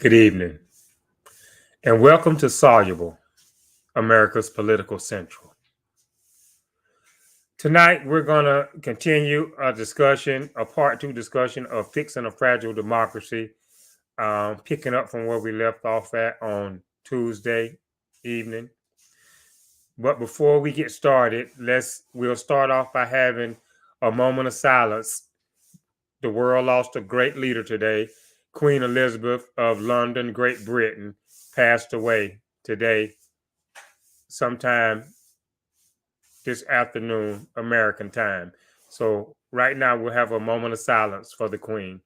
Good evening, and welcome to Soluble, America's Political Central. Tonight, we're going to continue a discussion, a part two discussion of fixing a fragile democracy, picking up from where we left off at on Tuesday evening. But before we get started, we'll start off by having a moment of silence. The world lost a great leader today. Queen Elizabeth of London, Great Britain, passed away today, sometime this afternoon, American time. So right now we'll have a moment of silence for the Queen.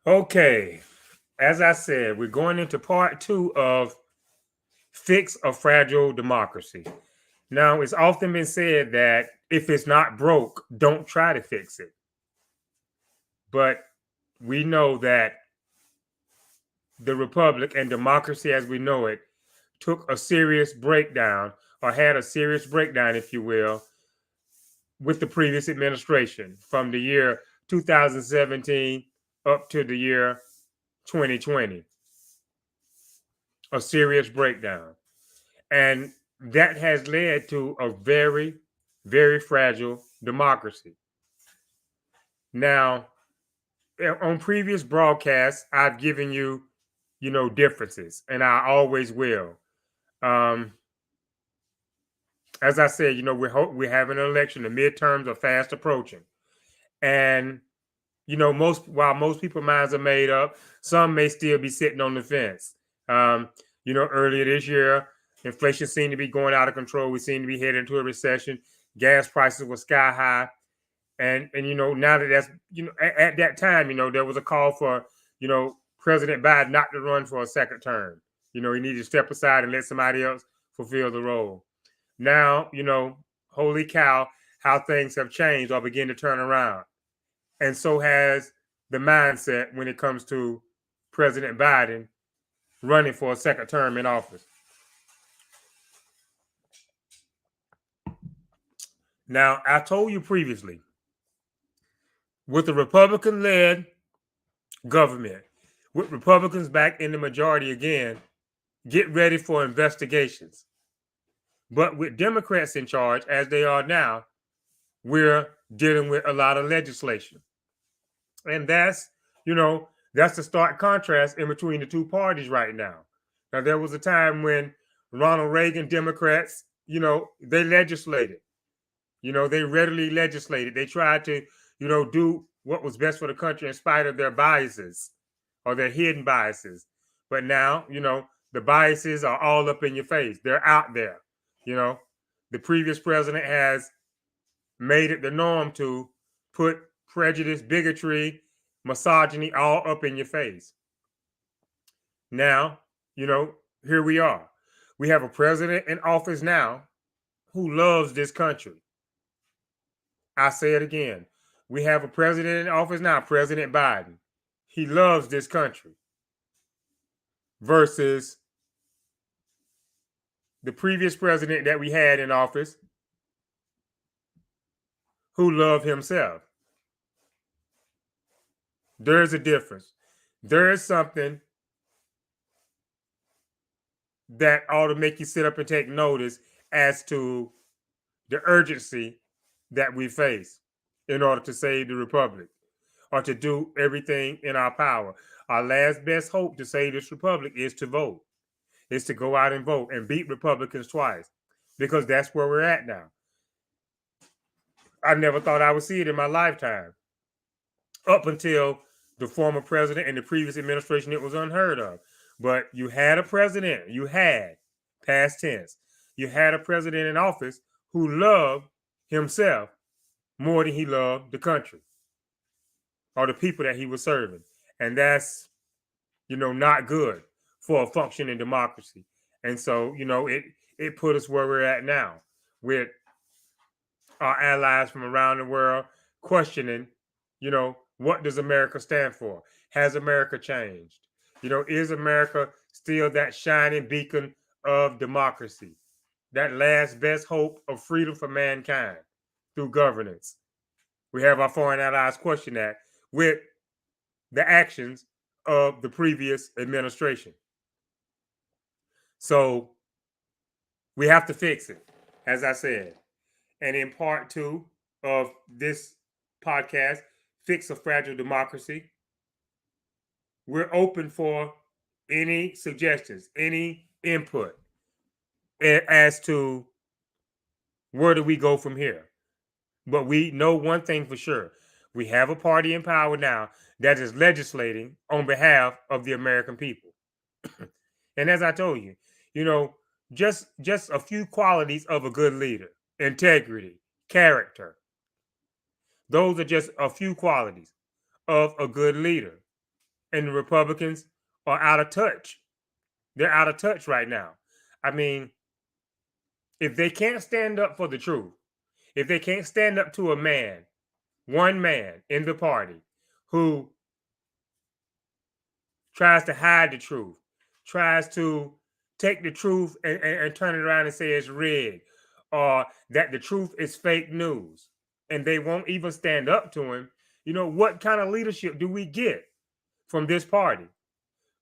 Okay, as I said, we're going into part two of Fix a Fragile Democracy. Now, it's often been said that if it's not broke, don't try to fix it. But we know that the Republic and democracy as we know it took a serious breakdown, or had a serious breakdown, if you will, with the previous administration from the year 2017 up to the year 2020. A serious breakdown. And that has led to a very, very fragile democracy. Now, on previous broadcasts, I've given you, differences, and I always will. As I said, we're having an election. The midterms are fast approaching, and while most people's minds are made up, some may still be sitting on the fence. Earlier this year, inflation seemed to be going out of control. We seem to be heading into a recession. Gas prices were sky high, and now that's at that time, there was a call for President Biden not to run for a second term. He needed to step aside and let somebody else fulfill the role. Now, holy cow, how things have changed or begin to turn around. And so has the mindset when it comes to President Biden running for a second term in office. Now, I told you previously, with the Republican-led government, with Republicans back in the majority again, get ready for investigations. But with Democrats in charge, as they are now, we're dealing with a lot of legislation. And that's the stark contrast in between the two parties right now. Now, there was a time when Ronald Reagan Democrats, they legislated. They readily legislated. They tried to, do what was best for the country in spite of their biases or their hidden biases. But now, the biases are all up in your face. They're out there. The previous president has made it the norm to put prejudice, bigotry, misogyny all up in your face. Now, here we are. We have a president in office now who loves this country. I say it again. We have a president in office now, President Biden. He loves this country. Versus the previous president that we had in office who loved himself. There's a difference. There is something that ought to make you sit up and take notice as to the urgency that we face in order to save the republic or to do everything in our power. Our last best hope to save this republic is to vote, is to go out and vote and beat Republicans twice, because that's where we're at now. I never thought I would see it in my lifetime. Up until the former president and the previous administration, it was unheard of. But you had a president, past tense, you had a president in office who loved himself more than he loved the country or the people that he was serving. And that's, not good for a functioning democracy. And so, it put us where we're at now with our allies from around the world questioning, what does America stand for? Has America changed? Is America still that shining beacon of democracy, that last best hope of freedom for mankind through governance? We have our foreign allies question that with the actions of the previous administration. So we have to fix it, as I said. And in part 2 of this podcast, Fix a Fragile Democracy, we're open for any suggestions, any input as to where do we go from here. But we know one thing for sure. We have a party in power now that is legislating on behalf of the American people. And as I told you, just a few qualities of a good leader: integrity, character. Those are just a few qualities of a good leader. And the Republicans are out of touch. They're out of touch right now. I mean, if they can't stand up for the truth, if they can't stand up to a man, one man in the party who tries to hide the truth, tries to take the truth and turn it around and say it's rigged, or that the truth is fake news, and they won't even stand up to him, what kind of leadership do we get from this party,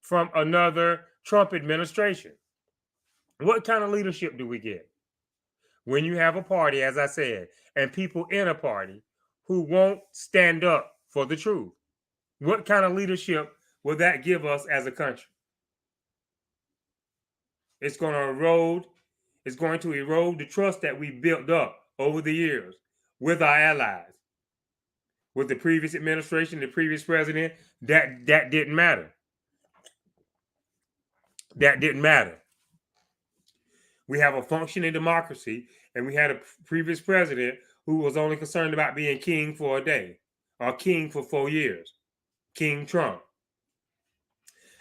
from another Trump administration? What kind of leadership do we get when you have a party, as I said, and people in a party who won't stand up for the truth? What kind of leadership will that give us as a country? It's going to erode the trust that we built up over the years with our allies. With the previous administration, the previous president, that didn't matter. That didn't matter. We have a functioning democracy, and we had a previous president who was only concerned about being king for a day or king for 4 years, King Trump.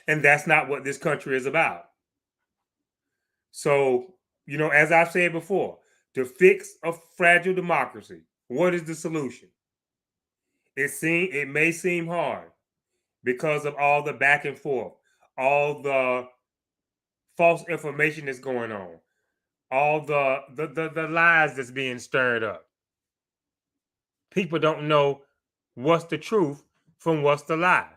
And that's not what this country is about. So, as I've said before, to fix a fragile democracy, what is the solution? It may seem hard because of all the back and forth, all the false information that's going on, all the lies that's being stirred up. People don't know what's the truth from what's the lie.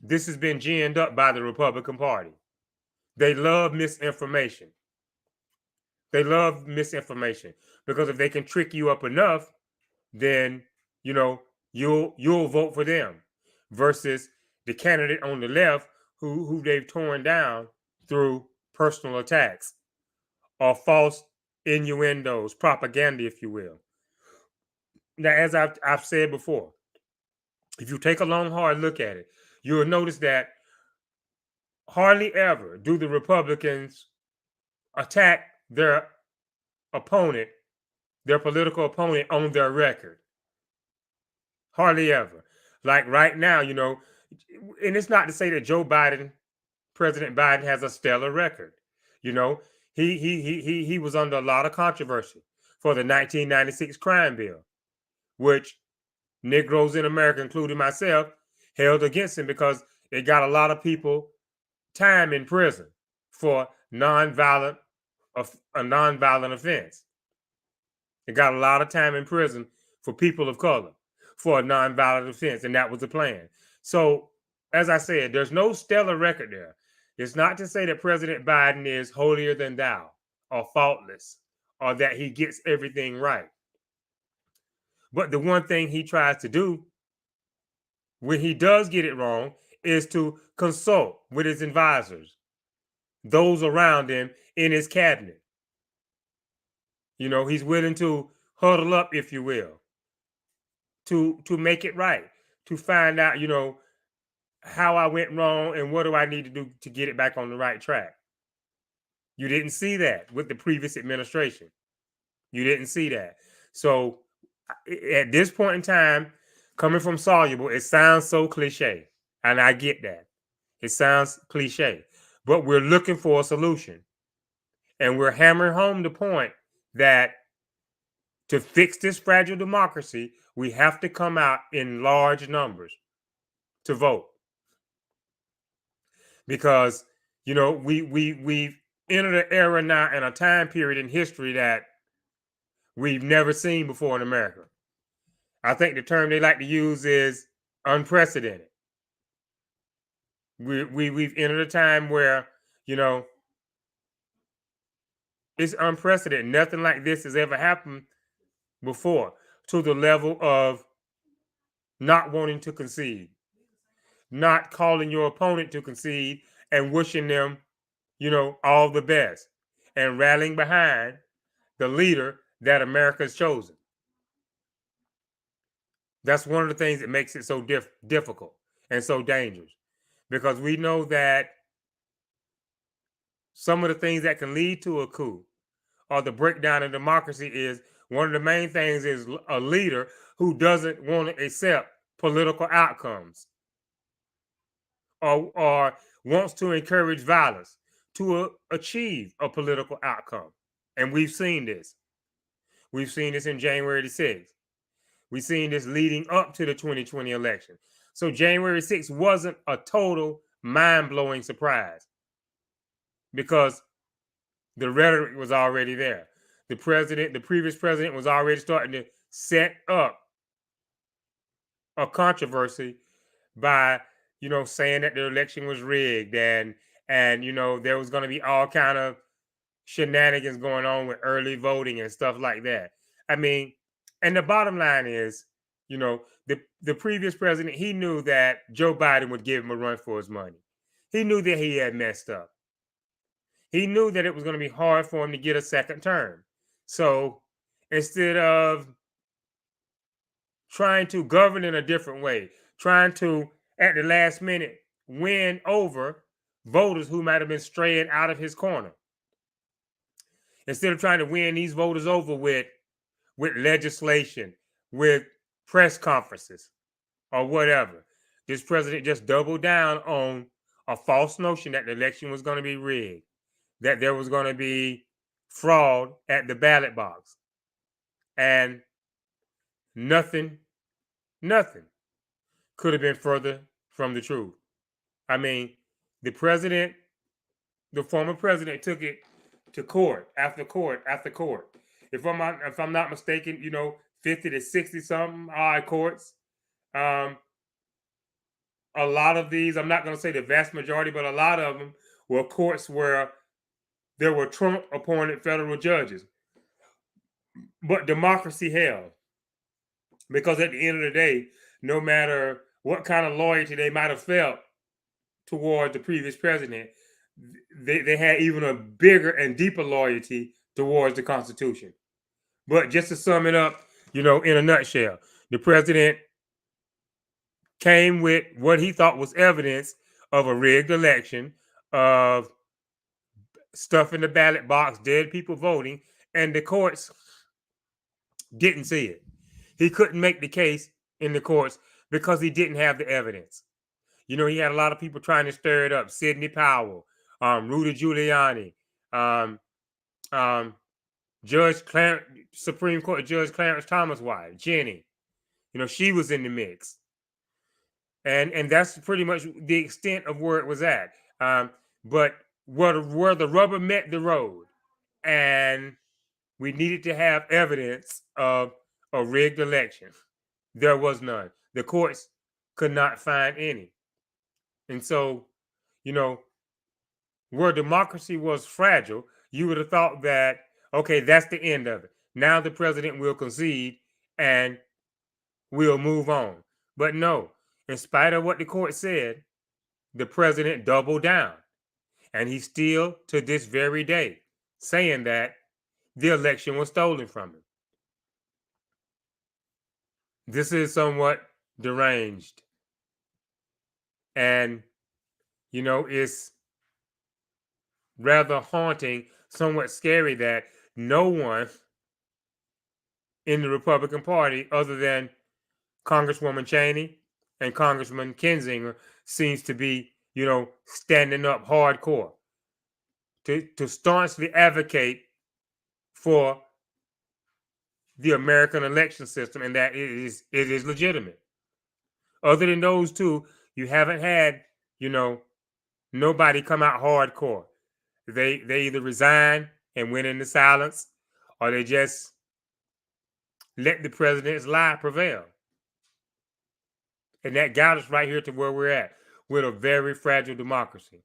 This has been ginned up by the Republican Party. They love misinformation. They love misinformation because if they can trick you up enough, then you'll vote for them versus the candidate on the left who they've torn down through personal attacks or false innuendos, propaganda, if you will. Now, as I've said before, if you take a long, hard look at it, you'll notice that hardly ever do the Republicans attack their opponent, their political opponent, on their record. Hardly ever. Like right now, and it's not to say that President Biden has a stellar record. He was under a lot of controversy for the 1996 crime bill, which Negroes in America, including myself, held against him because it got a lot of people time in prison for a nonviolent offense. It got a lot of time in prison for people of color for a nonviolent offense, and that was the plan. So, as I said, there's no stellar record there. It's not to say that President Biden is holier than thou or faultless or that he gets everything right. But the one thing he tries to do when he does get it wrong is to consult with his advisors, those around him in his cabinet. He's willing to huddle up, if you will, to make it right, to find out, how I went wrong and what do I need to do to get it back on the right track. You didn't see that with the previous administration. You didn't see that. So at this point in time, coming from Soluble, it sounds so cliche. And I get that. It sounds cliche. But we're looking for a solution. And we're hammering home the point that to fix this fragile democracy, We have to come out in large numbers to vote because we've entered an era now and a time period in history that we've never seen before in America. I think the term they like to use is unprecedented. We've entered a time where it's unprecedented. Nothing like this has ever happened before, to the level of not wanting to concede, not calling your opponent to concede, and wishing them, all the best, and rallying behind the leader that America's chosen. That's one of the things that makes it so difficult and so dangerous, because we know that some of the things that can lead to a coup or the breakdown of democracy is one of the main things is a leader who doesn't want to accept political outcomes or wants to encourage violence to achieve a political outcome. And we've seen this. We've seen this in January the 6th. We've seen this leading up to the 2020 election. So January 6th wasn't a total mind-blowing surprise because the rhetoric was already there. The previous president was already starting to set up a controversy by, saying that the election was rigged and there was going to be all kind of shenanigans going on with early voting and stuff like that. I mean, and the bottom line is, the previous president, he knew that Joe Biden would give him a run for his money. He knew that he had messed up. He knew that it was going to be hard for him to get a second term. So instead of trying to govern in a different way, trying to, at the last minute, win over voters who might have been straying out of his corner, instead of trying to win these voters over with legislation, with press conferences, or whatever, this president just doubled down on a false notion that the election was going to be rigged, that there was going to be fraud at the ballot box. And nothing could have been further from the truth. I mean, the former president took it to court after court after court. If I'm not mistaken, 50 to 60 something odd courts. A lot of these, I'm not going to say the vast majority, but a lot of them were courts where there were Trump appointed federal judges. But democracy held. Because at the end of the day, no matter what kind of loyalty they might have felt toward the previous president, they had even a bigger and deeper loyalty towards the Constitution. But just to sum it up, in a nutshell, the president came with what he thought was evidence of a rigged election, of stuff in the ballot box, dead people voting, and the courts didn't see it. He couldn't make the case in the courts because he didn't have the evidence. He had a lot of people trying to stir it up. Sidney Powell, Rudy Giuliani, Supreme Court Judge Clarence Thomas' wife, Jenny. She was in the mix. And that's pretty much the extent of where it was at. But where the rubber met the road, and we needed to have evidence of a rigged election, there was none. The courts could not find any. And so, where democracy was fragile, you would have thought that, okay, that's the end of it. Now the president will concede and we'll move on. But no, in spite of what the court said, the president doubled down. And he's still, to this very day, saying that the election was stolen from him. This is somewhat deranged. And, it's rather haunting, somewhat scary that no one in the Republican Party, other than Congresswoman Cheney and Congressman Kinzinger, seems to be, standing up hardcore to staunchly advocate for the American election system and that it is legitimate. Other than those two, you haven't had, nobody come out hardcore. They either resign and went into silence, or they just let the president's lie prevail. And that got us right here to where we're at, with a very fragile democracy.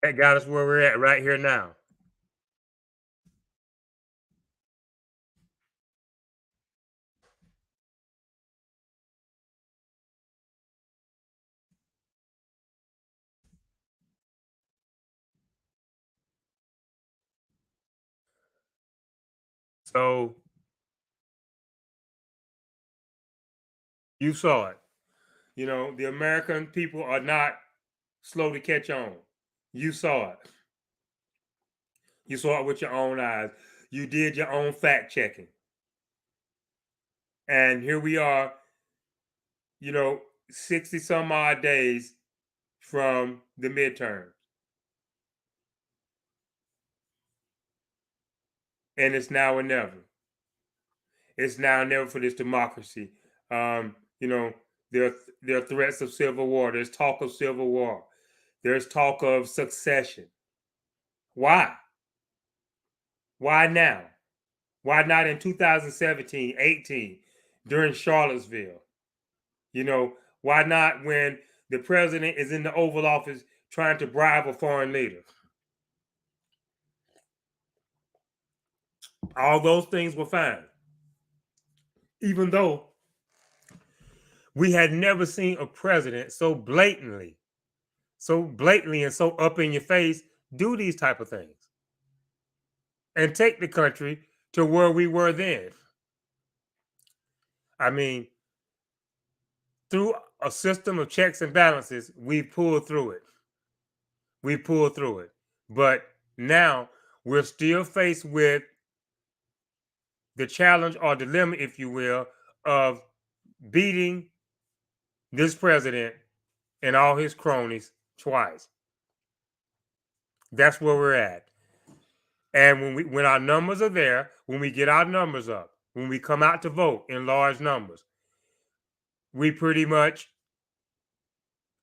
That got us where we're at right here now. So you saw it. The American people are not slow to catch on. You saw it. You saw it with your own eyes. You did your own fact checking. And here we are, 60 some odd days from the midterm. And it's now or never. It's now or never for this democracy. You know, there are threats of civil war. There's talk of civil war. There's talk of succession. Why? Why now? Why not in 2017, 18, during Charlottesville? Why not when the president is in the Oval Office trying to bribe a foreign leader? All those things were fine. Even though we had never seen a president so blatantly and so up in your face do these type of things and take the country to where we were then. I mean, through a system of checks and balances, we pulled through it. But now we're still faced with the challenge or dilemma, if you will, of beating this president and all his cronies twice. That's where we're at. And when our numbers are there, when we get our numbers up, when we come out to vote in large numbers, we pretty much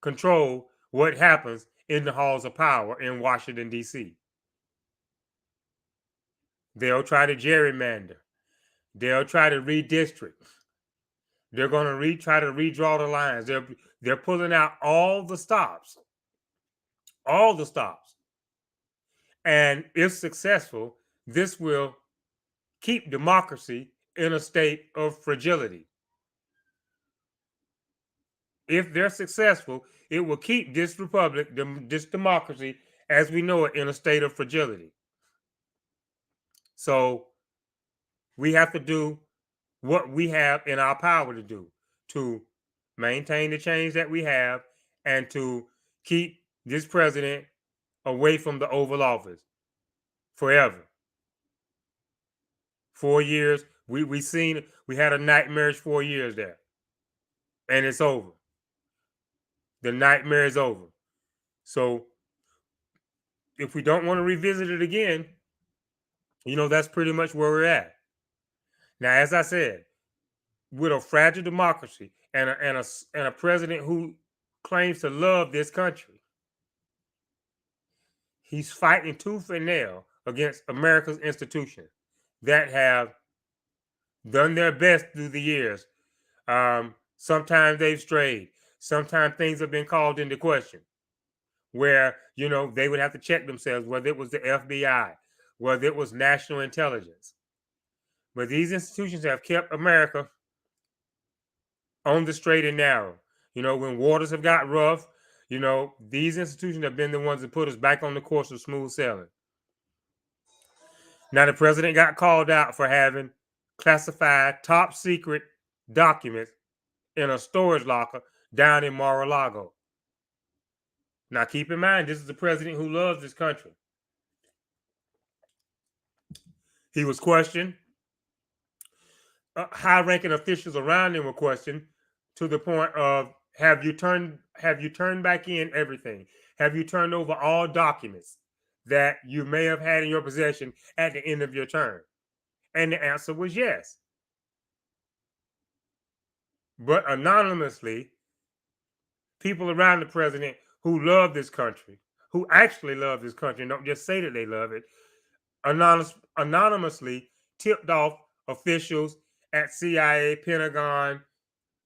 control what happens in the halls of power in Washington, D.C. They'll try to gerrymander. They'll try to redistrict. They're going to try to redraw the lines. They're pulling out all the stops. And if successful, this will keep democracy in a state of fragility. If they're successful, it will keep this republic, this democracy, as we know it, in a state of fragility. So we have to do what we have in our power to do to maintain the change that we have and to keep this president away from the Oval Office forever. 4 years, we had a nightmarish 4 years there, and it's over. The nightmare is over. So if we don't want to revisit it again, that's pretty much where we're at. Now, as I said, with a fragile democracy and a president who claims to love this country, he's fighting tooth and nail against America's institutions that have done their best through the years. Sometimes they've strayed. Sometimes things have been called into question where, they would have to check themselves, whether it was the FBI, whether it was national intelligence. But these institutions have kept America on the straight and narrow. When waters have got rough, these institutions have been the ones that put us back on the course of smooth sailing. Now, the president got called out for having classified top secret documents in a storage locker down in Mar-a-Lago. Now, keep in mind, this is the president who loves this country. He was questioned. High-ranking officials around him were questioned to the point of, have you turned back in everything? Have you turned over all documents that you may have had in your possession at the end of your term? And the answer was yes. But anonymously, people around the president who love this country, who actually love this country, and don't just say that they love it, anonymously tipped off officials at CIA, Pentagon,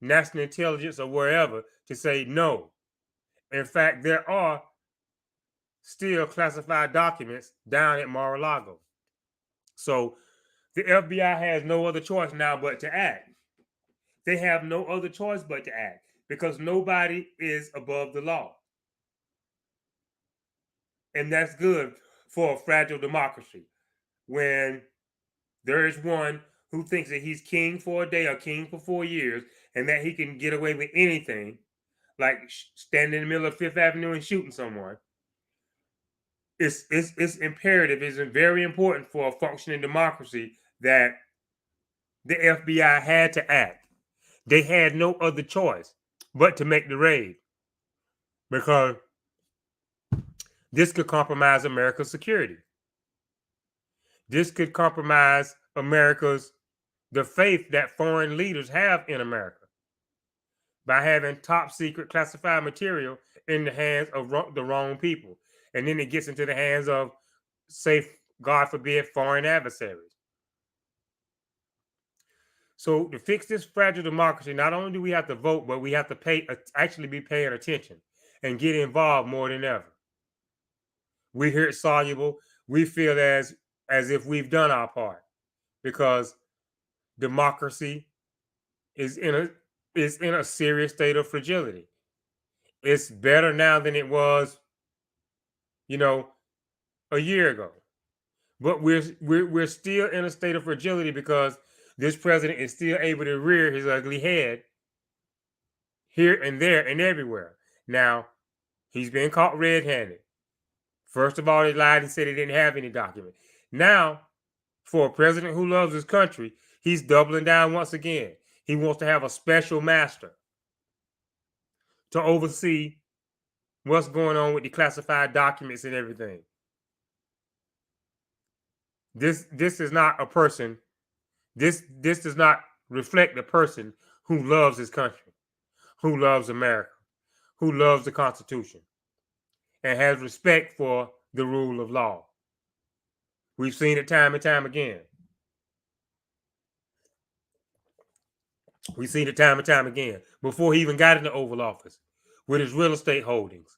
National Intelligence, or wherever to say no. In fact, there are still classified documents down at Mar-a-Lago. So the FBI has no other choice now but to act. They have no other choice but to act because nobody is above the law. And that's good for a fragile democracy when there is one who thinks that he's king for a day or king for 4 years and that he can get away with anything, like standing in the middle of Fifth Avenue and shooting someone. It's imperative, it's very important for a functioning democracy that the FBI had to act. They had no other choice but to make the raid because this could compromise America's security. This could compromise the faith that foreign leaders have in America by having top secret classified material in the hands of the wrong people. And then it gets into the hands of, say, God forbid, foreign adversaries. So to fix this fragile democracy, not only do we have to vote, but we have to actually be paying attention and get involved more than ever. We hear it soluble. We feel as if we've done our part because democracy is in a serious state of fragility. It's better now than it was, a year ago. But we're still in a state of fragility because this president is still able to rear his ugly head here and there and everywhere. Now, he's been caught red-handed. First of all, he lied and said he didn't have any document. Now, for a president who loves his country, he's doubling down once again. He wants to have a special master to oversee what's going on with the classified documents and everything. This is not a person. This does not reflect a person who loves his country, who loves America, who loves the Constitution, and has respect for the rule of law. We've seen it time and time again. We've seen it time and time again before he even got in the Oval Office, with his real estate holdings,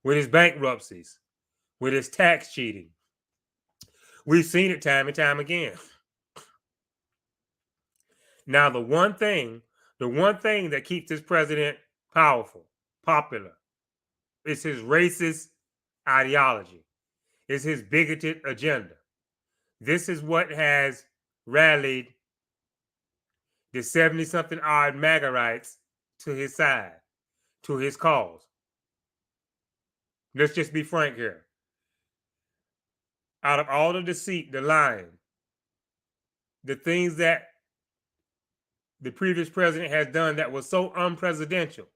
with his bankruptcies, with his tax cheating. We've seen it time and time again. Now, the one thing that keeps this president powerful, popular, is his racist ideology. It's his bigoted agenda. This is what has rallied the 70-something odd MAGAites to his side, to his cause. Let's just be frank here. Out of all the deceit, the lying, the things that the previous president has done that was so unpresidential,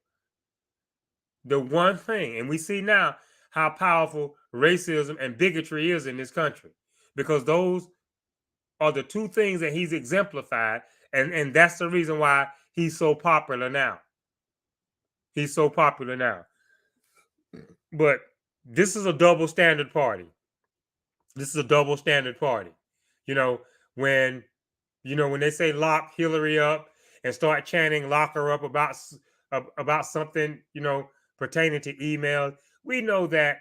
the one thing, and we see now how powerful racism and bigotry is in this country, because those are the two things that he's exemplified, and that's the reason why he's so popular now. He's so popular now. But this is a double standard party. This is a double standard party. When they say lock Hillary up and start chanting lock her up about something, pertaining to emails, we know that,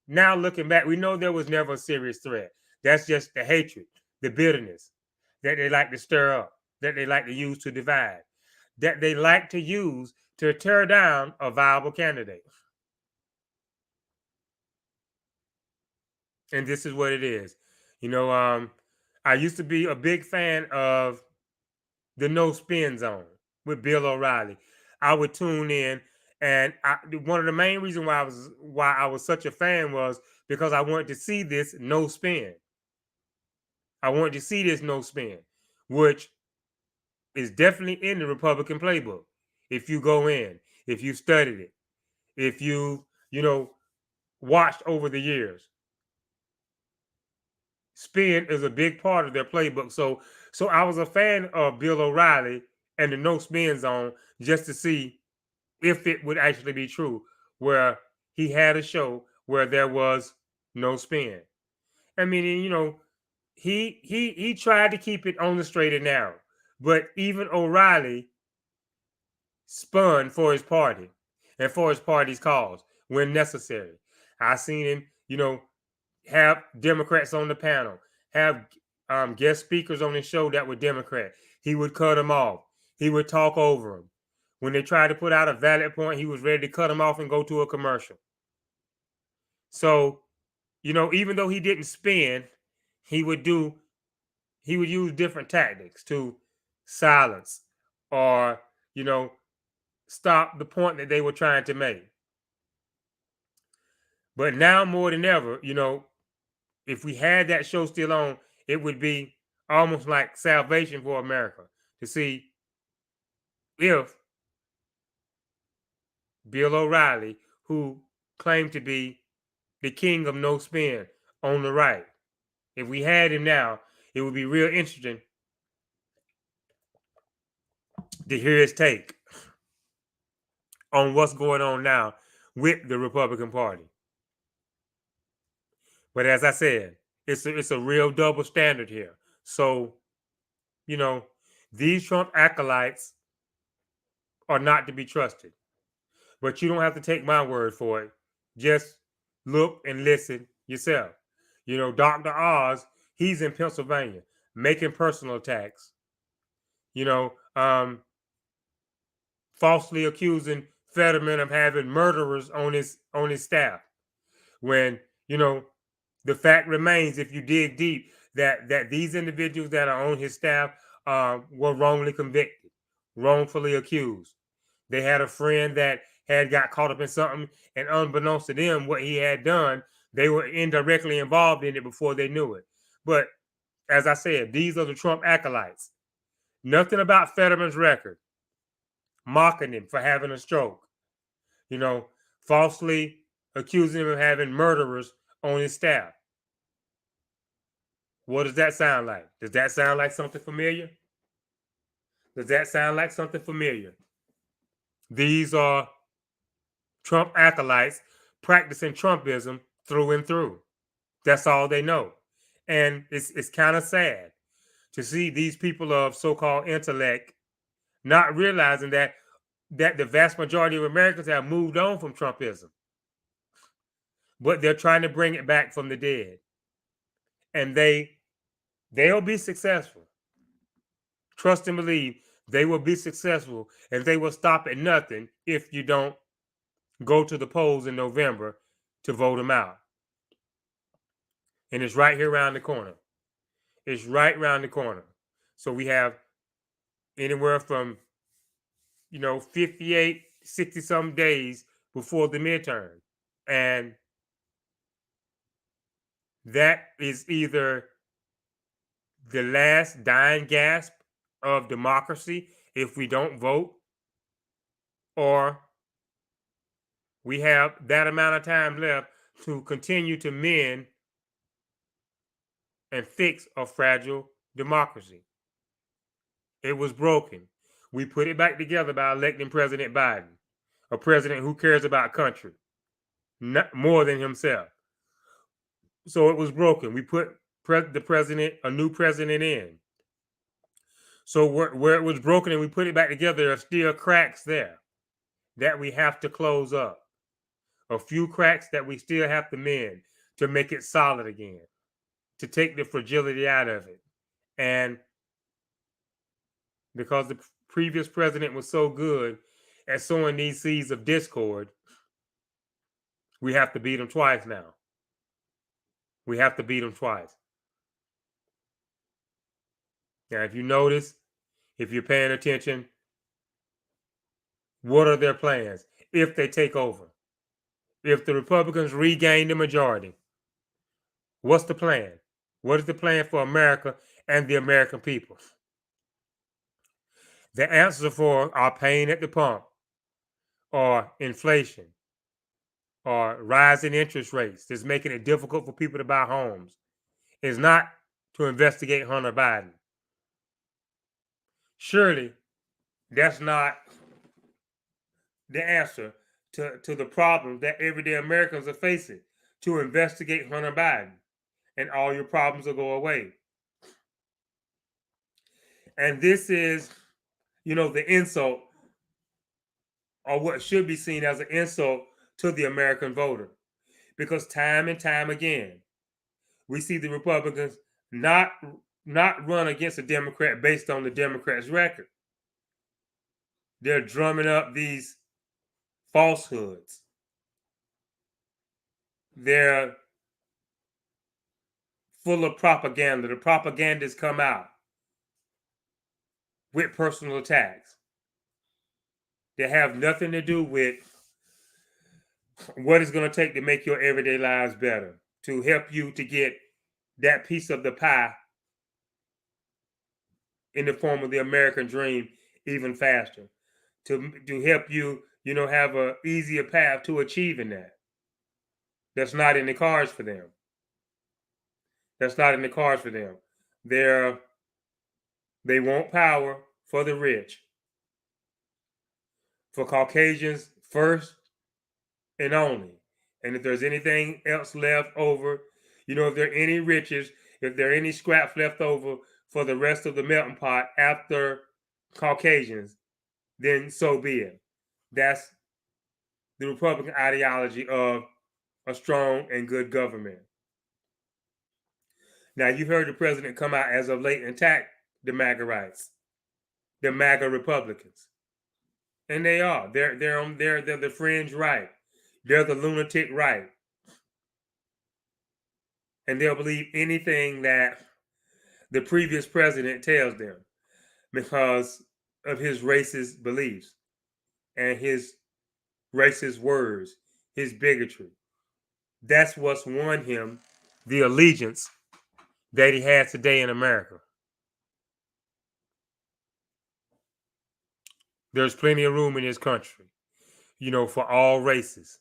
now looking back, we know there was never a serious threat. That's just the hatred, the bitterness that they like to stir up, that they like to use to divide, that they like to use to tear down a viable candidate. And this is what it is. I used to be a big fan of the No Spin Zone with Bill O'Reilly. I would tune in, and one of the main reasons why I was such a fan was because I wanted to see this no spin. I wanted to see this no spin, which is definitely in the Republican playbook. If you go in, if you studied it, if you watched over the years, spin is a big part of their playbook. So I was a fan of Bill O'Reilly and the no spin zone just to see if it would actually be true, where he had a show where there was no spin. I mean, he tried to keep it on the straight and narrow, but even O'Reilly spun for his party and for his party's cause when necessary. I seen him, have Democrats on the panel, have guest speakers on his show that were Democrat. He would cut them off. He would talk over them. When they tried to put out a valid point, he was ready to cut them off and go to a commercial. So, even though he didn't spin, he would use different tactics to silence or, stop the point that they were trying to make. But now more than ever, if we had that show still on, it would be almost like salvation for America to see if Bill O'Reilly, who claimed to be the king of no spin on the right, if we had him now, it would be real interesting to hear his take on what's going on now with the Republican Party. But as I said, it's a real double standard here. So, these Trump acolytes are not to be trusted. But you don't have to take my word for it. Just look and listen yourself. Dr. Oz, he's in Pennsylvania making personal attacks. Falsely accusing Fetterman of having murderers on his staff. When the fact remains, if you dig deep, that these individuals that are on his staff were wrongly convicted, wrongfully accused. They had a friend that had got caught up in something, and unbeknownst to them, what he had done, they were indirectly involved in it before they knew it. But as I said, these are the Trump acolytes. Nothing about Fetterman's record, mocking him for having a stroke, falsely accusing him of having murderers on his staff. What does that sound like? Does that sound like something familiar? Does that sound like something familiar? These are Trump acolytes practicing Trumpism through and through. That's all they know. And it's kind of sad to see these people of so-called intellect not realizing that the vast majority of Americans have moved on from Trumpism. But they're trying to bring it back from the dead. And they'll be successful. Trust and believe they will be successful, and they will stop at nothing if you don't go to the polls in November to vote them out. And it's right here around the corner. It's right around the corner. So we have anywhere from 58, 60 some days before the midterm. And that is either the last dying gasp of democracy if we don't vote, or we have that amount of time left to continue to mend and fix a fragile democracy. It was broken. We put it back together by electing President Biden, a president who cares about country more than himself. So it was broken. We put a new president in. So where it was broken and we put it back together, there are still cracks there that we have to close up. A few cracks that we still have to mend to make it solid again, to take the fragility out of it. And because the previous president was so good at sowing these seeds of discord, we have to beat him twice now. We have to beat him twice. Now, if you notice, if you're paying attention, what are their plans if they take over? If the Republicans regain the majority, what's the plan? What is the plan for America and the American people? The answer for our pain at the pump, or inflation, or rising interest rates that's making it difficult for people to buy homes, is not to investigate Hunter Biden. Surely that's not the answer to the problems that everyday Americans are facing, to investigate Hunter Biden and all your problems will go away. And this is, the insult, or what should be seen as an insult to the American voter. Because time and time again, we see the Republicans not run against a Democrat based on the Democrat's record. They're drumming up these falsehoods. They're full of propaganda. The propagandists come out with personal attacks that have nothing to do with what it's going to take to make your everyday lives better, to help you to get that piece of the pie in the form of the American dream even faster, to help you, have an easier path to achieving that. That's not in the cards for them. That's not in the cards for them. They want power for the rich, for Caucasians first and only. And if there's anything else left over, if there are any riches, if there are any scraps left over for the rest of the melting pot after Caucasians, then so be it. That's the Republican ideology of a strong and good government. Now, you've heard the president come out as of late and attack the MAGA rights, the MAGA Republicans. And they are. They're the fringe right. They're the lunatic right. And they'll believe anything that the previous president tells them because of his racist beliefs and his racist words, his bigotry. That's what's won him the allegiance that he has today in America. There's plenty of room in this country, for all races.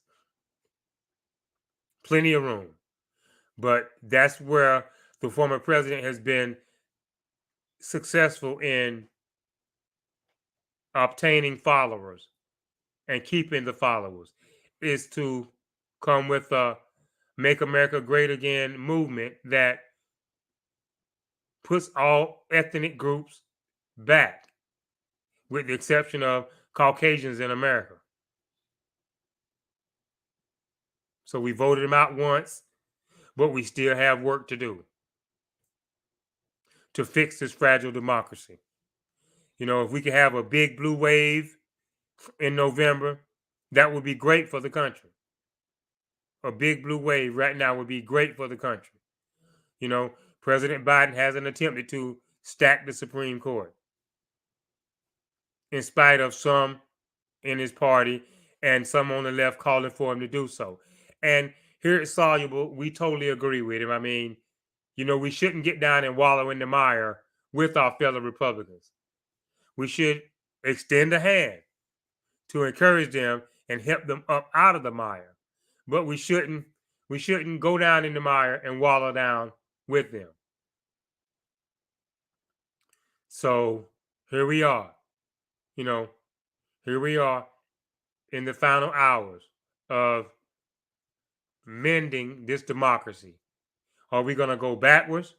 Plenty of room. But that's where the former president has been successful in obtaining followers and keeping the followers, is to come with a Make America Great Again movement that puts all ethnic groups back, with the exception of Caucasians in America. So we voted him out once, but we still have work to do to fix this fragile democracy. If we could have a big blue wave in November, that would be great for the country. A big blue wave right now would be great for the country. President Biden hasn't attempted to stack the Supreme Court, in spite of some in his party and some on the left calling for him to do so. And here at Soluble, we totally agree with him. I mean, we shouldn't get down and wallow in the mire with our fellow Republicans. We should extend a hand to encourage them and help them up out of the mire. But we shouldn't go down in the mire and wallow down with them. So here we are. Here we are in the final hours of mending this democracy. Are we going to go backwards,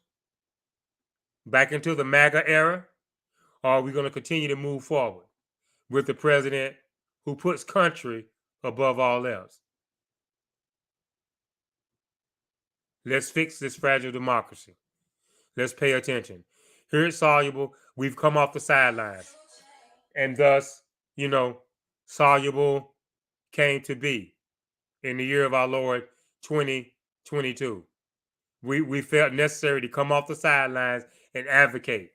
back into the MAGA era, or are we going to continue to move forward with the president who puts country above all else? Let's fix this fragile democracy. Let's pay attention. Here at Soluble, we've come off the sidelines, and thus, Soluble came to be in the year of our Lord 2022. We felt necessary to come off the sidelines and advocate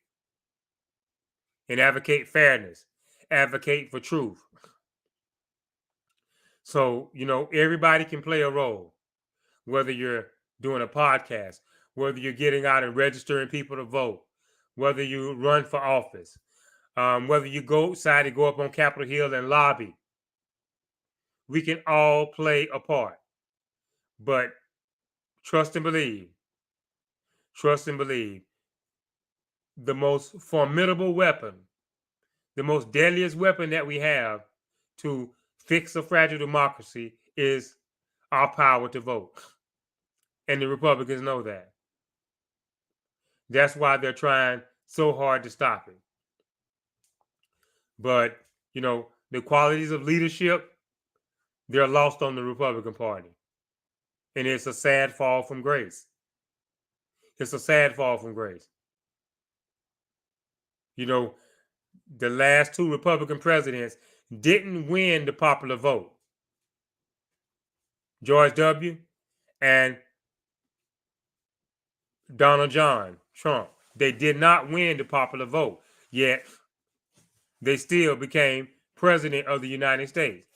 fairness, advocate for truth. So, everybody can play a role, whether you're doing a podcast, whether you're getting out and registering people to vote, whether you run for office, whether you go outside to go up on Capitol Hill and lobby. We can all play a part. But trust and believe Trust and believe. The most formidable weapon, the most deadliest weapon that we have to fix a fragile democracy is our power to vote. And the Republicans know that. That's why they're trying so hard to stop it. But, the qualities of leadership, they're lost on the Republican Party. And it's a sad fall from grace. It's a sad fall from grace. The last two Republican presidents didn't win the popular vote. George W. and Donald John Trump. They did not win the popular vote, yet they still became president of the United States.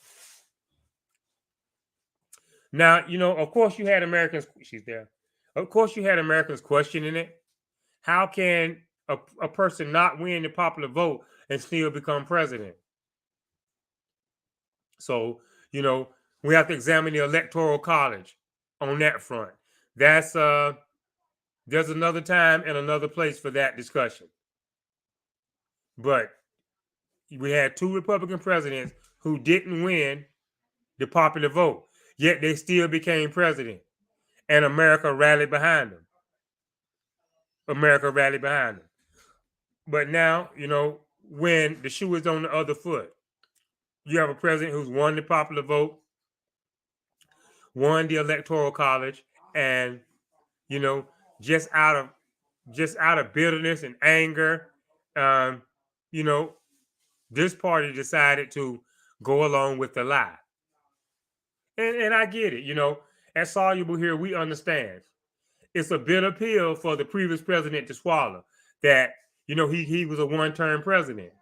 Now, of course you had Americans, she's there. Of course you had Americans questioning it. How can a person not win the popular vote and still become president? So, we have to examine the Electoral College on that front. That's there's another time and another place for that discussion. But we had two Republican presidents who didn't win the popular vote, yet they still became president. And America rallied behind them. America rallied behind them. But now, when the shoe is on the other foot, you have a president who's won the popular vote, won the Electoral College, and just out of bitterness and anger, this party decided to go along with the lie. And I get it, at Soluble here, we understand. It's a bitter pill for the previous president to swallow that, he was a one-term president.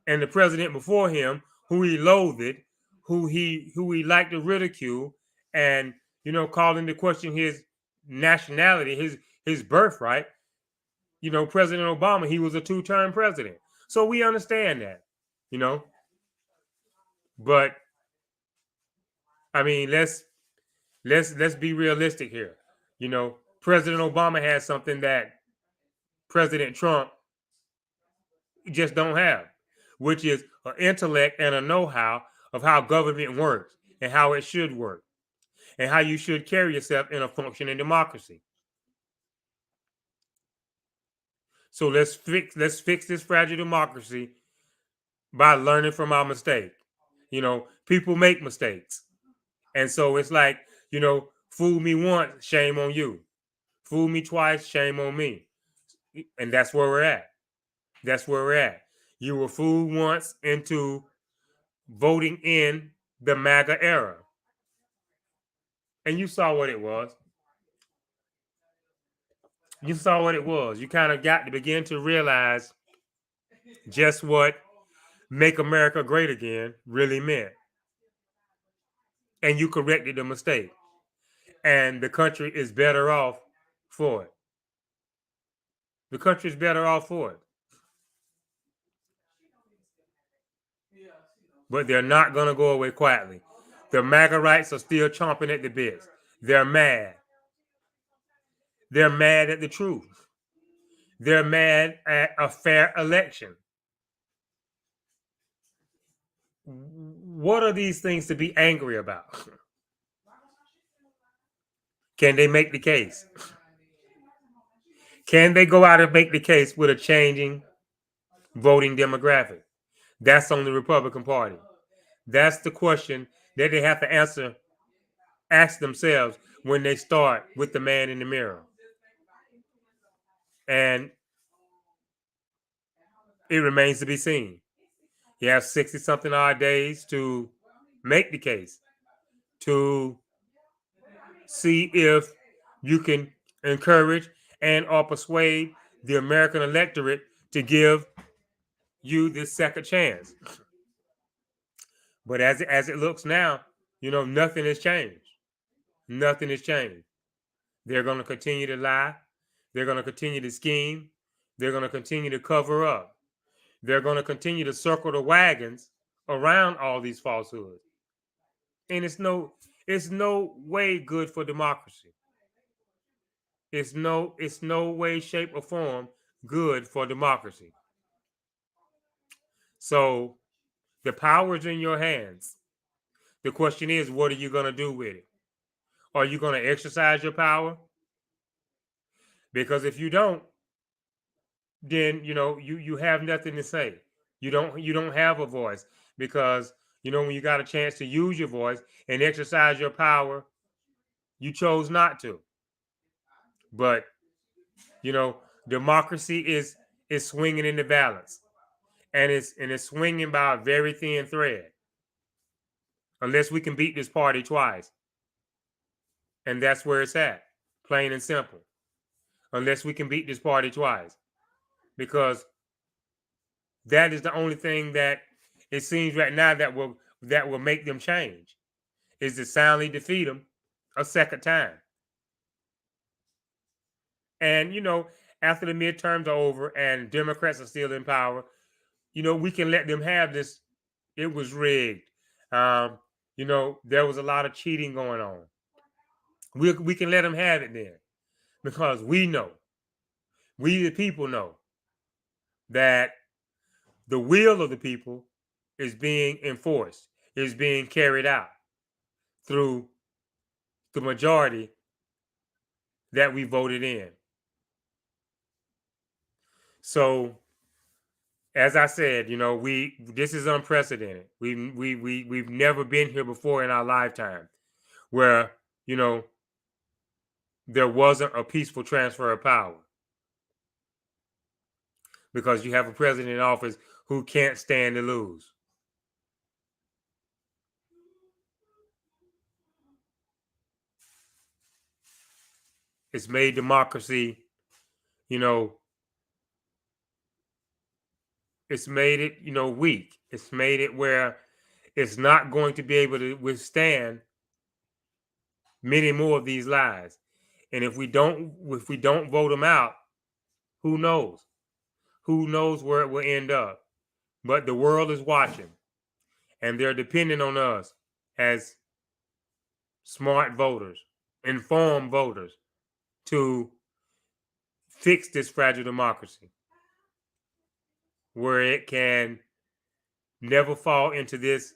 And the president before him, who he loathed, who he liked to ridicule, and called into question his nationality, his birthright. President Obama, he was a two-term president, so we understand that. But I mean, let's be realistic here. President Obama has something that President Trump just don't have, which is an intellect and a know-how of how government works and how it should work and how you should carry yourself in a functioning democracy. So let's fix this fragile democracy by learning from our mistake. People make mistakes. And so it's like, fool me once, shame on you. Fool me twice, shame on me. And that's where we're at. That's where we're at. You were fooled once into voting in the MAGA era. And you saw what it was. You saw what it was. You kind of got to begin to realize just what make America great again really meant. And you corrected the mistake. And the country is better off for it. The country is better off for it. But they're not going to go away quietly. The MAGA rights are still chomping at the bits. They're mad. They're mad at the truth. They're mad at a fair election. What are these things to be angry about? Can they make the case? Can they go out and make the case with a changing voting demographic? That's on the Republican Party. That's the question that they have to ask themselves when they start with the man in the mirror. And it remains to be seen. You have 60-something odd days to make the case, to see if you can encourage and or persuade the American electorate to give you this second chance. But as it looks now, nothing has changed. Nothing has changed. They're going to continue to lie. They're going to continue to scheme. They're going to continue to cover up. They're going to continue to circle the wagons around all these falsehoods. And it's no way good for democracy. it's no way, shape, or form good for democracy. So the power is in your hands. The question is, what are you going to do with it? Are you going to exercise your power? Because if you don't, then you have nothing to say. You don't have a voice, because when you got a chance to use your voice and exercise your power, you chose not to. But democracy is swinging in the balance, and it's swinging by a very thin thread. Unless we can beat this party twice, and that's where it's at, plain and simple. Unless we can beat this party twice, because that is the only thing that it seems right now that will make them change, is to soundly defeat them a second time. And after the midterms are over and Democrats are still in power, we can let them have this. It was rigged. There was a lot of cheating going on. We can let them have it then, because we the people know that the will of the people is being enforced, is being carried out through the majority that we voted in. So, as I said, this is unprecedented. We've never been here before in our lifetime, where there wasn't a peaceful transfer of power, because you have a president in office who can't stand to lose. It's made democracy, it's made it, weak. It's made it where it's not going to be able to withstand many more of these lies. And if we don't vote them out, who knows? Who knows where it will end up? But the world is watching, and they're depending on us as smart voters, informed voters, to fix this fragile democracy, where it can never fall into this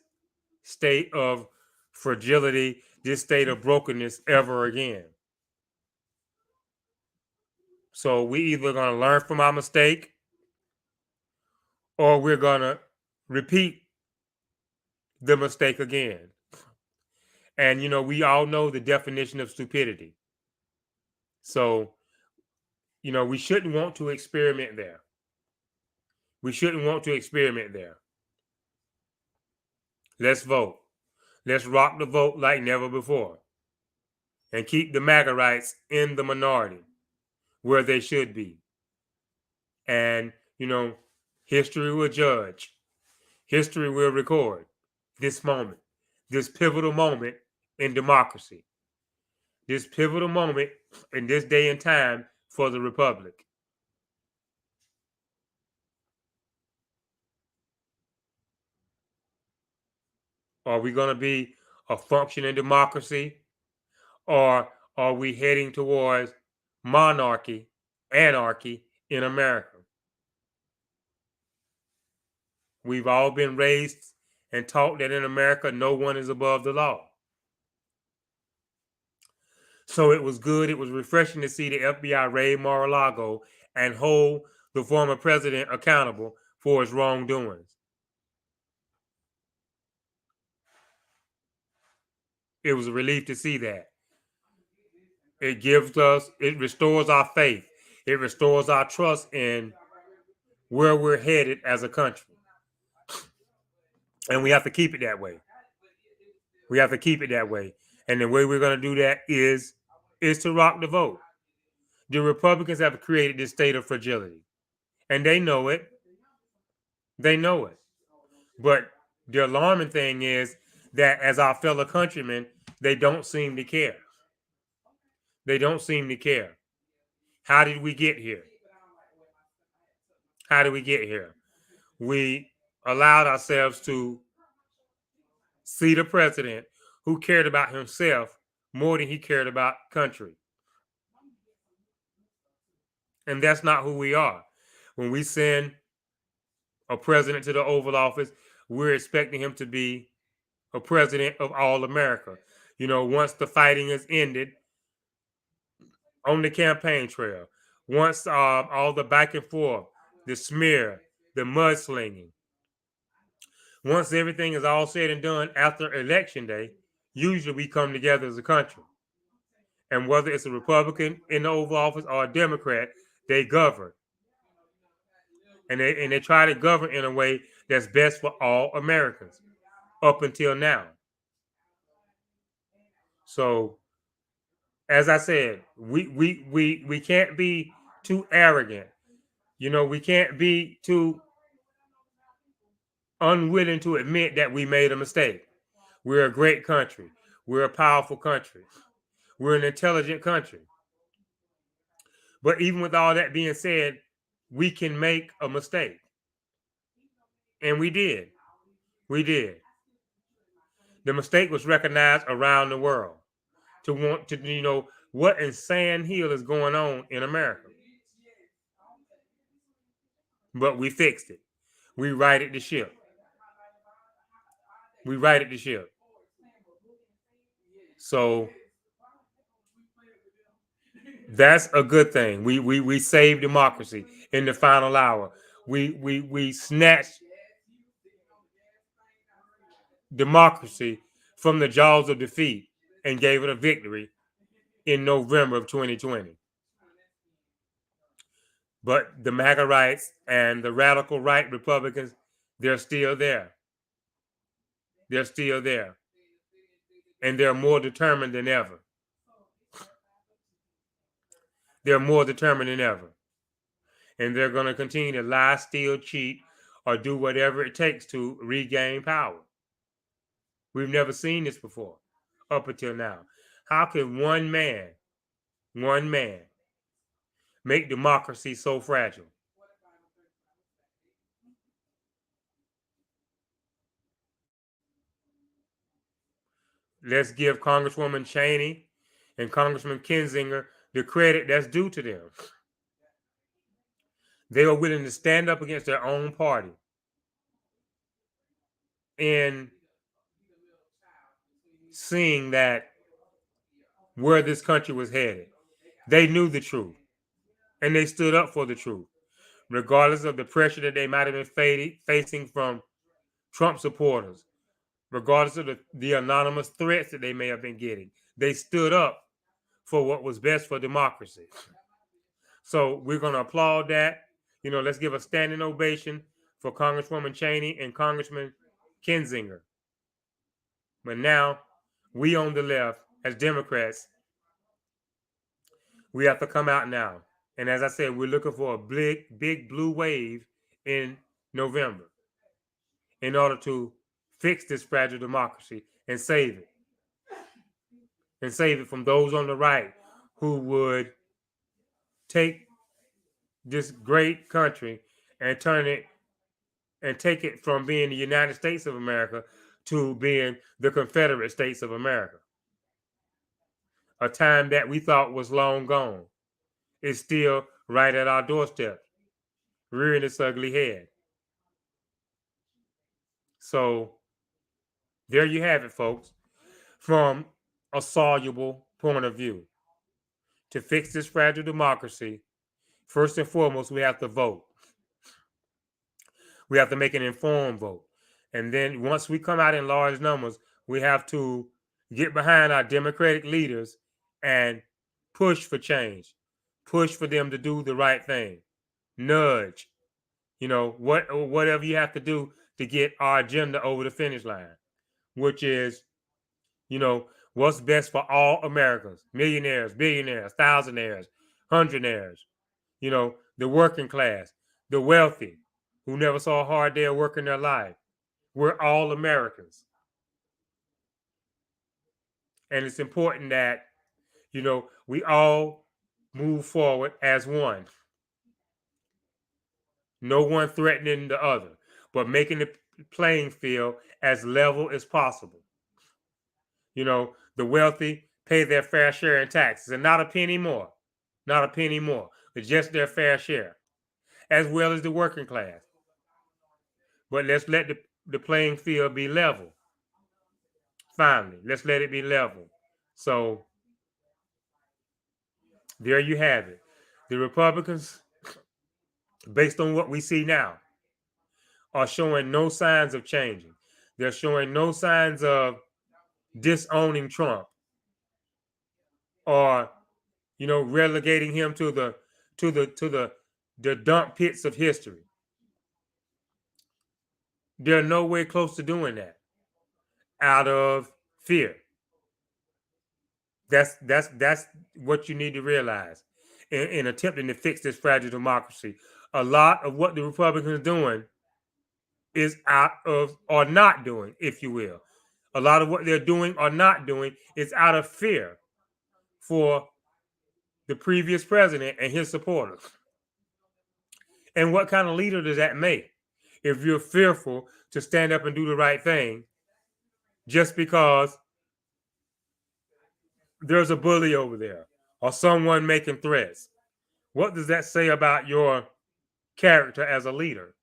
state of fragility, this state of brokenness ever again. So we either going to learn from our mistake, or we're going to repeat the mistake again. And we all know the definition of stupidity. So we shouldn't want to experiment there. We shouldn't want to experiment there. Let's vote. Let's rock the vote like never before, and keep the MAGA rights in the minority where they should be. And history will judge. History will record this moment, this pivotal moment in democracy, this pivotal moment in this day and time for the Republic. Are we going to be a functioning democracy, or are we heading towards monarchy, anarchy in America? We've all been raised and taught that in America, no one is above the law. So it was good, it was refreshing to see the FBI raid Mar-a-Lago and hold the former president accountable for his wrongdoings. It was a relief to see that. It restores our faith. It restores our trust in where we're headed as a country. And we have to keep it that way. We have to keep it that way. And the way we're going to do that is to rock the vote. The Republicans have created this state of fragility, and they know it. They know it. But the alarming thing is that, as our fellow countrymen, they don't seem to care. They don't seem to care. How did we get here? How did we get here? We allowed ourselves to see the president who cared about himself more than he cared about country. And that's not who we are. When we send a president to the Oval Office, we're expecting him to be a president of all America. Once the fighting is ended on the campaign trail, once all the back and forth, the smear, the mudslinging, once everything is all said and done after Election Day, usually we come together as a country. And whether it's a Republican in the Oval Office or a Democrat, they govern. And they try to govern in a way that's best for all Americans up until now. So, as I said, we can't be too arrogant. We can't be too unwilling to admit that we made a mistake. We're a great country. We're a powerful country. We're an intelligent country. But even with all that being said, we can make a mistake. And we did. We did. The mistake was recognized around the world to want to, what in sand hill is going on in America. But we fixed it. We righted the ship. We righted the ship. So that's a good thing. We saved democracy in the final hour. We snatched democracy from the jaws of defeat and gave it a victory in November of 2020. But the MAGA rights and the radical right Republicans, they're still there. They're still there. And they're more determined than ever. They're more determined than ever. And they're going to continue to lie, steal, cheat, or do whatever it takes to regain power. We've never seen this before up until now. How can one man, make democracy so fragile? Let's give Congresswoman Cheney and Congressman Kinzinger the credit that's due to them. They are willing to stand up against their own party in seeing that where this country was headed. They knew the truth, and they stood up for the truth, regardless of the pressure that they might have been facing from Trump supporters, regardless of the anonymous threats that they may have been getting. They stood up for what was best for democracy. So we're going to applaud that. Let's give a standing ovation for Congresswoman Cheney and Congressman Kinzinger. But now, we on the left, as Democrats, we have to come out now. And as I said, we're looking for a big blue wave in November in order to fix this fragile democracy and save it. And save it from those on the right who would take this great country and turn it and take it from being the United States of America to being the Confederate States of America. A time that we thought was long gone is still right at our doorstep, rearing its ugly head. So there you have it, folks, from a soluble point of view. To fix this fragile democracy, first and foremost, we have to vote. We have to make an informed vote. And then once we come out in large numbers, we have to get behind our Democratic leaders and push for change, push for them to do the right thing, nudge, whatever you have to do to get our agenda over the finish line, which is, what's best for all Americans, millionaires, billionaires, thousandaires, hundredaires, the working class, the wealthy, who never saw a hard day of work in their life. We're all Americans. And it's important that, we all move forward as one. No one threatening the other, but making the playing field as level as possible. The wealthy pay their fair share in taxes and not a penny more. Not a penny more. It's just their fair share, as well as the working class. But let's let the playing field be level. Finally, let's let it be level. So there you have it. The Republicans, based on what we see now, are showing no signs of changing. They're showing no signs of disowning Trump or, relegating him to the dump pits of history. They're nowhere close to doing that out of fear. That's what you need to realize in attempting to fix this fragile democracy. A lot of what the Republicans are doing is out of, or not doing, if you will. A lot of what they're doing or not doing is out of fear for the previous president and his supporters. And what kind of leader does that make if you're fearful to stand up and do the right thing just because there's a bully over there or someone making threats? What does that say about your character as a leader?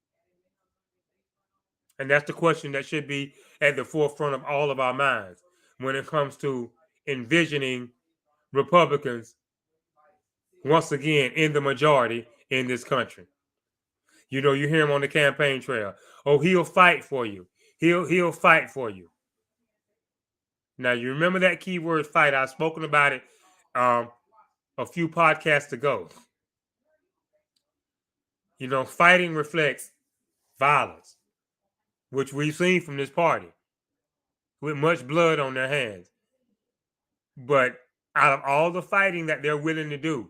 And that's the question that should be at the forefront of all of our minds when it comes to envisioning Republicans once again in the majority in this country. You hear him on the campaign trail. Oh, he'll fight for you. He'll fight for you. Now you remember that keyword fight. I've spoken about it a few podcasts ago. Fighting reflects violence, which we've seen from this party with much blood on their hands. But out of all the fighting that they're willing to do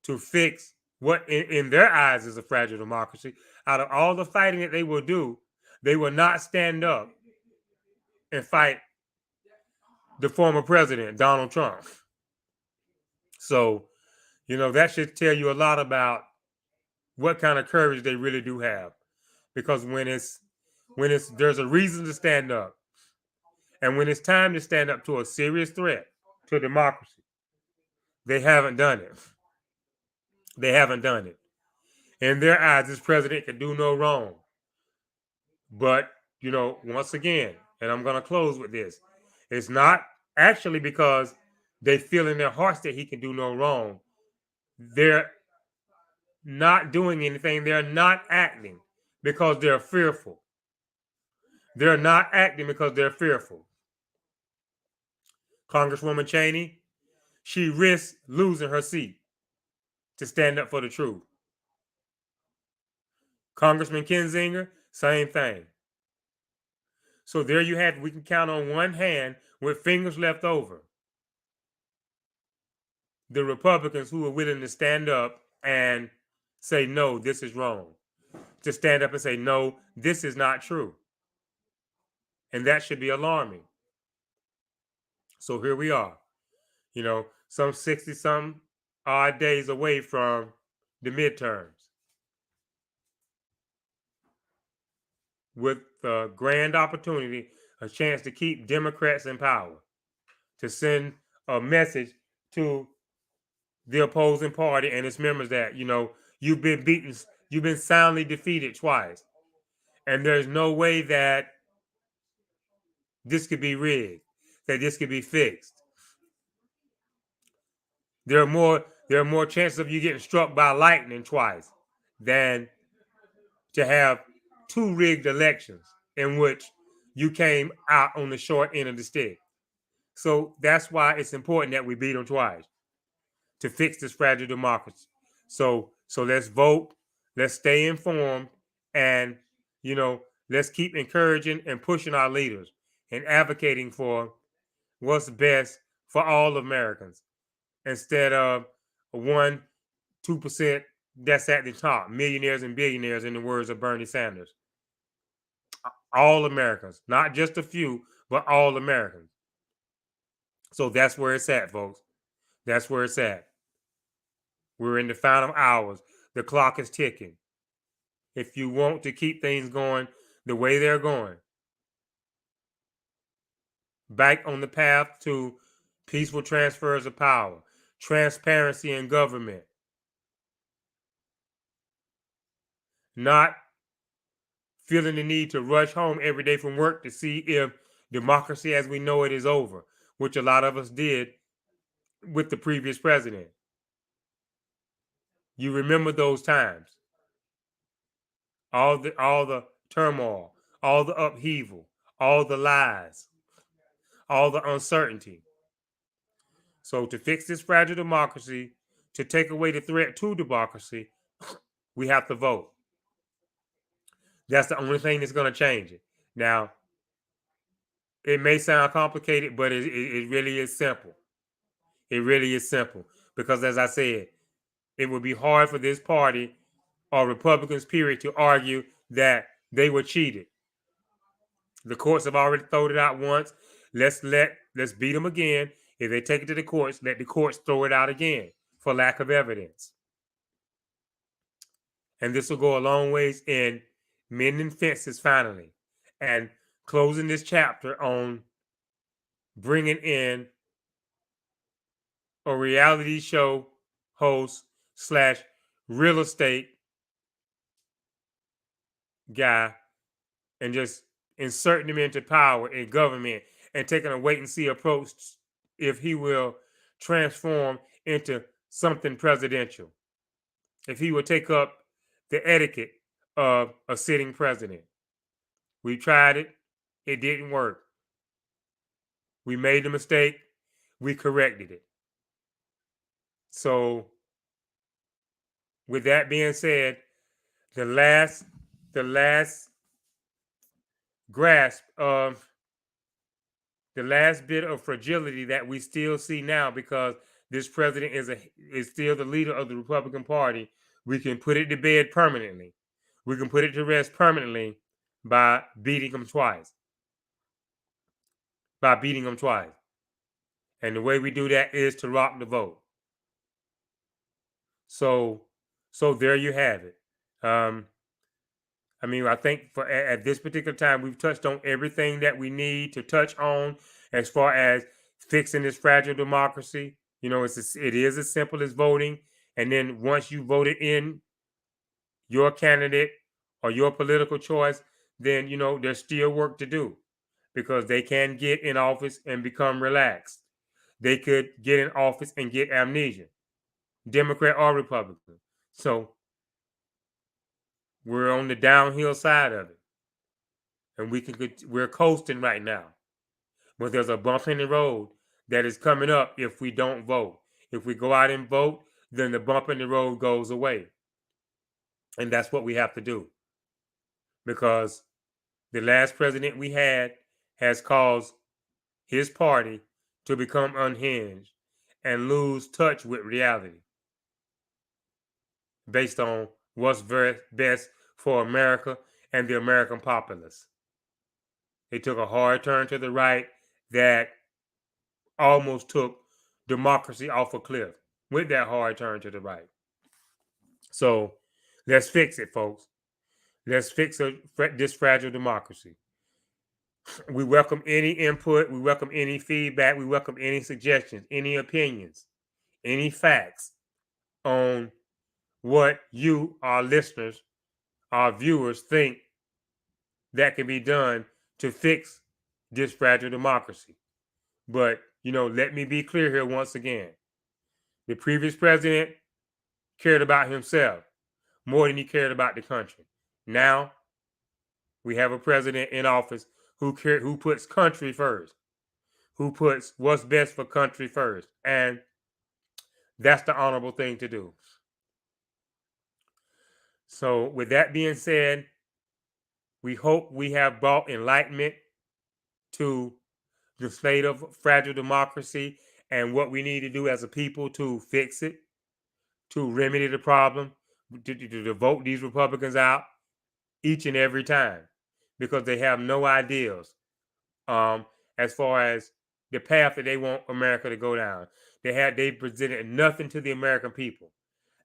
to fix what in their eyes is a fragile democracy, out of all the fighting that they will do, they will not stand up and fight the former president, Donald Trump. So, that should tell you a lot about what kind of courage they really do have. Because when there's a reason to stand up, and when it's time to stand up to a serious threat to democracy, they haven't done it. They haven't done it. In their eyes, this president can do no wrong. But, once again, and I'm going to close with this, it's not actually because they feel in their hearts that he can do no wrong. They're not doing anything. They're not acting because they're fearful. They're not acting because they're fearful. Congresswoman Cheney, she risked losing her seat to stand up for the truth. Congressman Kinzinger, same thing. So there you have it. We can count on one hand with fingers left over the Republicans who are willing to stand up and say, no, this is wrong. To stand up and say, no, this is not true. And that should be alarming. So here we are, some 60 some odd days away from the midterms, with the grand opportunity, a chance to keep Democrats in power, to send a message to the opposing party and its members that, you've been beaten, you've been soundly defeated twice. And there's no way that this could be rigged, that this could be fixed. There are more chances of you getting struck by lightning twice than to have two rigged elections in which you came out on the short end of the stick. So that's why it's important that we beat them twice to fix this fragile democracy. So let's vote, let's stay informed, and let's keep encouraging and pushing our leaders and advocating for what's best for all Americans instead of 1-2% that's at the top, millionaires and billionaires, in the words of Bernie Sanders. All Americans, not just a few, but all Americans. So that's where it's at, folks. That's where it's at. We're in the final hours. The clock is ticking. If you want to keep things going the way they're going, back on the path to peaceful transfers of power, transparency in government, not feeling the need to rush home every day from work to see if democracy as we know it is over, which a lot of us did with the previous president. You remember those times, all the turmoil, all the upheaval, all the lies, all the uncertainty. So to fix this fragile democracy, to take away the threat to democracy, we have to vote. That's the only thing that's going to change it. Now, it may sound complicated, but it really is simple. It really is simple. Because as I said, it would be hard for this party or Republicans, period, to argue that they were cheated. The courts have already thrown it out once. Let's beat them again. If they take it to the courts, let the courts throw it out again for lack of evidence. And this will go a long ways in mending fences finally and closing this chapter on bringing in a reality show host / real estate guy and just inserting him into power in government and taking a wait and see approach if he will transform into something presidential. If he will take up the etiquette of a sitting president. We tried it. It didn't work. We made the mistake. We corrected it. So, with that being said, the last grasp of the last bit of fragility that we still see now, because this president is still the leader of the Republican Party, we can put it to bed permanently. We can put it to rest permanently by beating him twice. By beating him twice. And the way we do that is to rock the vote. So there you have it. I mean, I think at this particular time, we've touched on everything that we need to touch on as far as fixing this fragile democracy. You know, it is as simple as voting. And then once you voted in your candidate or your political choice, then, you know, there's still work to do because they can get in office and become relaxed. They could get in office and get amnesia, Democrat or Republican. So we're on the downhill side of it, and we're coasting right now. But there's a bump in the road that is coming up if we don't vote. If we go out and vote, then the bump in the road goes away, and that's what we have to do. Because the last president we had has caused his party to become unhinged and lose touch with reality based on what's very best for America and the American populace. They took a hard turn to the right that almost took democracy off a cliff with that hard turn to the right. So let's fix it, folks. Let's fix this fragile democracy. We welcome any input. We welcome any feedback. We welcome any suggestions, any opinions, any facts on what you, our listeners, our viewers, think that can be done to fix this fragile democracy. But, you know, let me be clear here once again. The previous president cared about himself more than he cared about the country. Now, we have a president in office who puts country first, who puts what's best for country first. And that's the honorable thing to do. So with that being said, we hope we have brought enlightenment to the state of fragile democracy and what we need to do as a people to fix it, to remedy the problem, to vote these Republicans out each and every time because they have no ideals as far as the path that they want America to go down. They presented nothing to the American people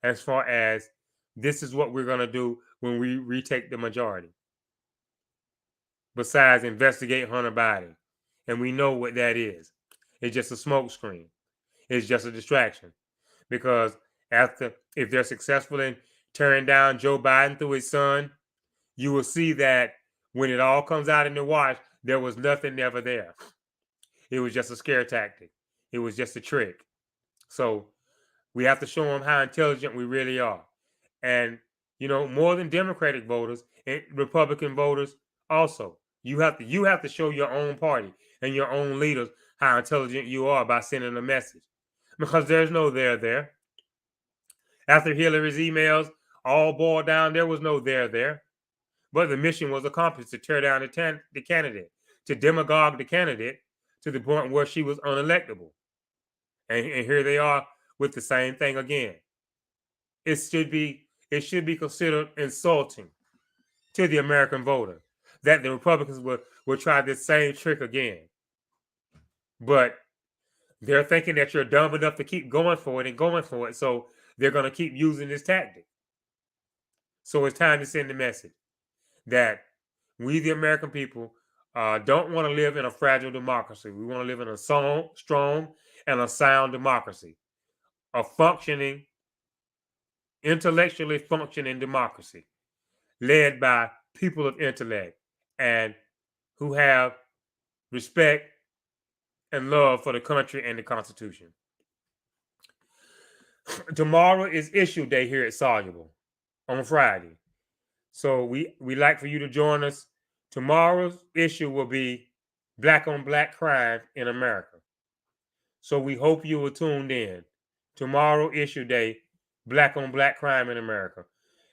as far as this is what we're going to do when we retake the majority. Besides investigate Hunter Biden. And we know what that is. It's just a smokescreen. It's just a distraction. Because if they're successful in tearing down Joe Biden through his son, you will see that when it all comes out in the wash, there was nothing ever there. It was just a scare tactic. It was just a trick. So we have to show them how intelligent we really are. And, more than Democratic voters and Republican voters also. You have to show your own party and your own leaders how intelligent you are by sending a message. Because there's no there. After Hillary's emails all boiled down, there was no there. But the mission was accomplished to tear down the candidate, to demagogue the candidate to the point where she was unelectable. And here they are with the same thing again. It should be considered insulting to the American voter that the Republicans will try this same trick again. But they're thinking that you're dumb enough to keep going for it, so they're going to keep using this tactic. So it's time to send the message that we, the American people, don't want to live in a fragile democracy. We want to live in a strong and a sound democracy, a functioning, intellectually functioning democracy led by people of intellect and who have respect and love for the country and the Constitution. Tomorrow is issue day here at Soluble on Friday. So we like for you to join us. Tomorrow's issue will be Black on Black crime in America. So we hope you will tune in. Tomorrow issue day, Black on Black crime in America.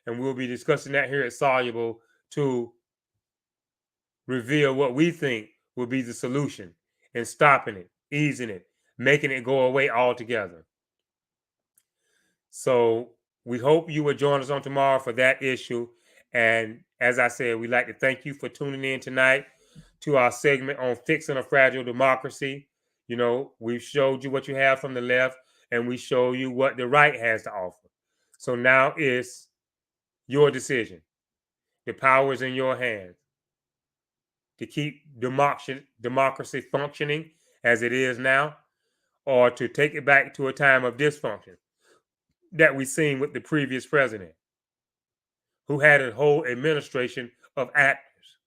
And we'll be discussing that here at Soluble to reveal what we think will be the solution in stopping it, easing it, making it go away altogether. So we hope you will join us on tomorrow for that issue. And as I said, we'd like to thank you for tuning in tonight to our segment on fixing a fragile democracy. We've showed you what you have from the left, and we show you what the right has to offer. So now it's your decision. The power is in your hands to keep democracy functioning as it is now, or to take it back to a time of dysfunction that we've seen with the previous president, who had a whole administration of actors.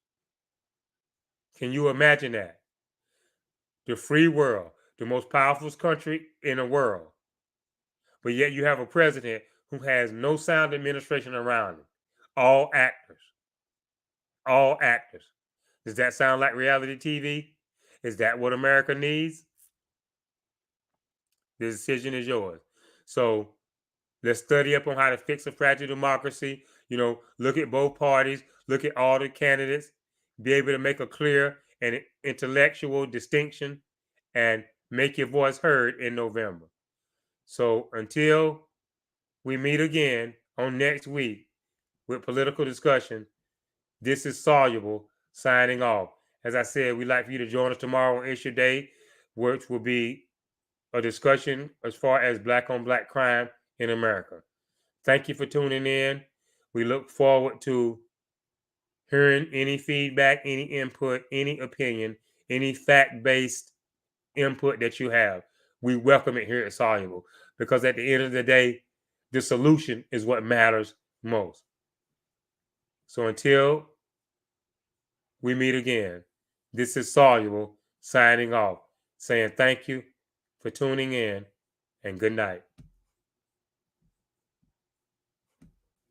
Can you imagine that? The free world, the most powerful country in the world, but yet you have a president who has no sound administration around him. All actors. All actors. Does that sound like reality TV? Is that what America needs? The decision is yours. So let's study up on how to fix a fragile democracy. Look at both parties, look at all the candidates, be able to make a clear and intellectual distinction, and make your voice heard in November. So until we meet again on next week with political discussion, this is Soluble signing off. As I said, we'd like for you to join us tomorrow on Issue Day, which will be a discussion as far as Black on Black crime in America. Thank you for tuning in. We look forward to hearing any feedback, any input, any opinion, any fact-based input that you have. We welcome it here at Soluble, because at the end of the day, the solution is what matters most. So until we meet again, this is Soluble signing off, saying thank you for tuning in and good night.